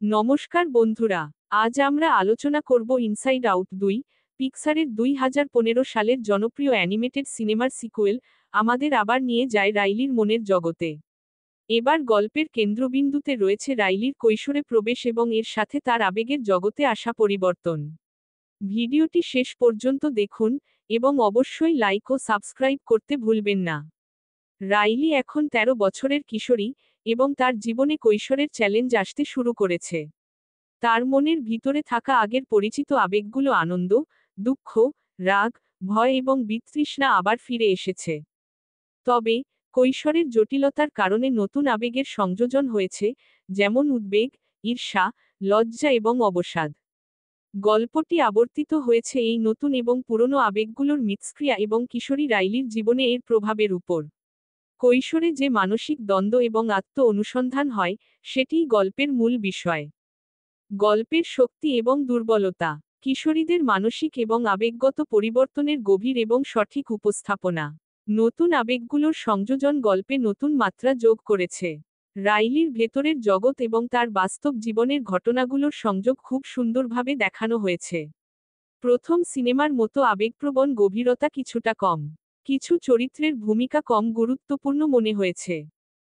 নমস্কার বন্ধুরা, আজ আমরা আলোচনা করব ইনসাইড আউট 2, পিক্সারের 2015 সালের জনপ্রিয় অ্যানিমেটেড সিনেমার সিকুয়েল, আমাদের আবার নিয়ে যায় রাইলির মনের জগতে। এবার গল্পের কেন্দ্রবিন্দুতে রয়েছে রাইলির কৈশোরে প্রবেশ এবং এর সাথে তার আবেগের জগতে আসা পরিবর্তন। ভিডিওটি শেষ পর্যন্ত দেখুন, এবং অবশ্যই লাইক ও সাবস্ক্রাইব করতে ভুলবেন না। রাইলি এখন 13 বছরের কিশোরী, এবং তার জীবনে কৈশোরের চ্যালেঞ্জ আসতে শুরু করেছে। তার মনের ভিতরে থাকা আগের পরিচিত আবেগগুলো আনন্দ, দুঃখ, রাগ, ভয় এবং বিতৃষ্ণা আবার ফিরে এসেছে। তবে, কৈশোরের জটিলতার কারণে নতুন আবেগের সংযোজন হয়েছে, যেমন উদ্বেগ, ঈর্ষা, লজ্জা এবং অবসাদ। গল্পটি আবর্তিত হয়েছে এই নতুন এবং পুরনো আবেগগুলোর মিথস্ক্রিয়া এবং কিশোরী রাইলির জীবনে এর প্রভাবের উপর। কৈশোরে যে মানসিক দ্বন্দ্ব এবং আত্ম অনুসন্ধান হয়, সেটিই গল্পের মূল বিষয়। গল্পের শক্তি এবং দুর্বলতা, কিশোরীদের মানসিক এবং আবেগগত পরিবর্তনের গভীর এবং সঠিক উপস্থাপনা। নতুন আবেগগুলোর সংযোজন গল্পে নতুন মাত্রা যোগ করেছে। রাইলির ভেতরের জগৎ এবং তার বাস্তব জীবনের ঘটনাগুলোর সংযোগ খুব সুন্দরভাবে দেখানো হয়েছে। প্রথম সিনেমার মতো আবেগপ্রবণ গভীরতা কিছুটা কম। কিছু চরিত্রের ভূমিকা কম গুরুত্বপূর্ণ মনে হয়েছে।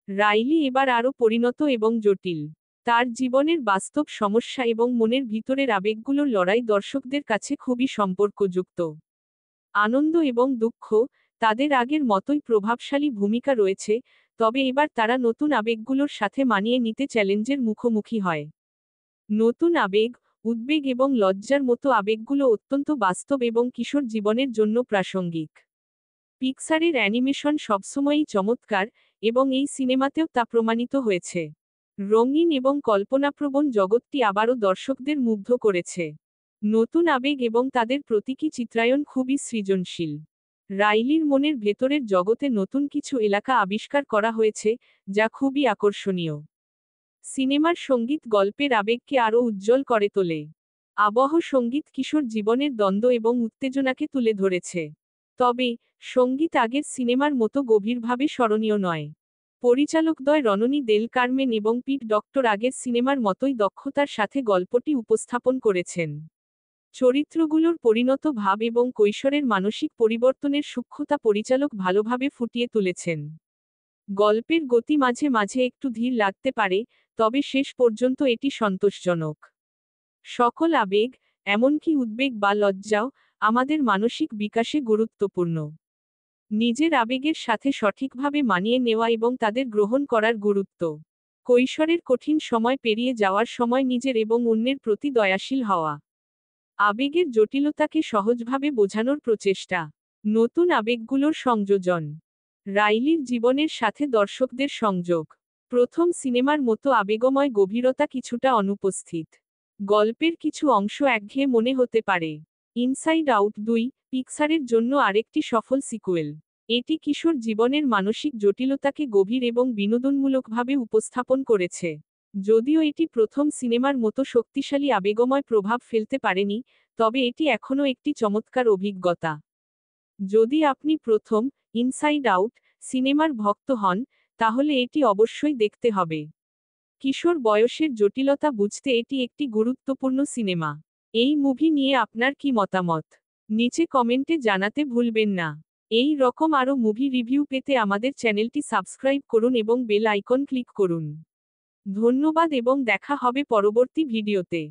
রাইলি এবার আরও পরিণত এবং জটিল। তার জীবনের বাস্তব সমস্যা এবং মনের ভিতরের আবেগগুলোর লড়াই দর্শকদের কাছে খুবই সম্পর্কযুক্ত। আনন্দ এবং দুঃখ, তাদের আগের মতোই প্রভাবশালী ভূমিকা রয়েছে, তবে এবার তারা নতুন আবেগগুলোর সাথে মানিয়ে নিতে চ্যালেঞ্জের মুখোমুখি হয়। নতুন আবেগ, উদ্বেগ এবং লজ্জার মতো আবেগগুলো অত্যন্ত বাস্তব এবং কিশোর জীবনের জন্য প্রাসঙ্গিক। পিক্সারের অ্যানিমেশন সবসময়ই চমৎকার, এবং এই সিনেমাতেও তা প্রমাণিত হয়েছে। রঙিন এবং কল্পনাপ্রবণ জগৎটি আবারও দর্শকদের মুগ্ধ করেছে। নতুন আবেগ এবং তাদের প্রতীকী চিত্রায়ন খুবই সৃজনশীল। রাইলির মনের ভেতরের জগতে নতুন কিছু এলাকা আবিষ্কার করা হয়েছে, যা খুবই আকর্ষণীয়। সিনেমার সঙ্গীত গল্পের আবেগকে আরও উজ্জ্বল করে তোলে। আবহ সঙ্গীত কিশোর জীবনের দ্বন্দ্ব এবং উত্তেজনাকে তুলে ধরেছে। তবে, সঙ্গীত আগের সিনেমার মতো গভীরভাবে স্মরণীয় নয়। পরিচালকদ্বয় রননি দেল কারমেন এবং পিট ডক্টর আগের সিনেমার মতোই দক্ষতার সাথে গল্পটি উপস্থাপন করেছেন। চরিত্রগুলোর পরিণত ভাব এবং কৈশোরের মানসিক পরিবর্তনের সূক্ষ্মতা পরিচালক ভালোভাবে ফুটিয়ে তুলেছেন। গল্পের গতি মাঝে মাঝে একটু ধীর লাগতে পারে, তবে শেষ পর্যন্ত এটি সন্তোষজনক। সকল আবেগ, এমনকি উদ্বেগ বা লজ্জাও, আমাদের মানসিক বিকাশে গুরুত্বপূর্ণ। নিজের আবেগের সাথে সঠিকভাবে মানিয়ে নেওয়া এবং তাদের গ্রহণ করার গুরুত্ব। কৈশোরের কঠিন সময় পেরিয়ে যাওয়ার সময় নিজের এবং অন্যের প্রতি দয়াশীল হওয়া। আবেগের জটিলতাকে সহজভাবে বোঝানোর প্রচেষ্টা। নতুন আবেগগুলোর সংযোজন। রাইলির জীবনের সাথে দর্শকদের সংযোগ। প্রথম সিনেমার মতো আবেগময় গভীরতা কিছুটা অনুপস্থিত। গল্পের কিছু অংশ একঘেয়ে মনে হতে পারে। ইনসাইড আউট 2, পিক্সারের জন্য আরেকটি সফল সিকুয়েল। এটি কিশোর জীবনের মানসিক জটিলতাকে গভীর এবং বিনোদনমূলকভাবে উপস্থাপন করেছে। যদিও এটি প্রথম সিনেমার মতো শক্তিশালী আবেগময় প্রভাব ফেলতে পারেনি, তবে এটি এখনও একটি চমৎকার অভিজ্ঞতা। যদি আপনি প্রথম ইনসাইড আউট সিনেমার ভক্ত হন, তাহলে এটি অবশ্যই দেখতে হবে। কিশোর বয়সের জটিলতা বুঝতে এটি একটি গুরুত্বপূর্ণ সিনেমা। এই মুভি নিয়ে আপনার কি মতামত? নিচে কমেন্টে জানাতে ভুলবেন না। এই রকম আরও মুভি রিভিউ পেতে আমাদের চ্যানেলটি সাবস্ক্রাইব করুন এবং বেল আইকন ক্লিক করুন। ধন্যবাদ এবং দেখা হবে পরবর্তী ভিডিওতে।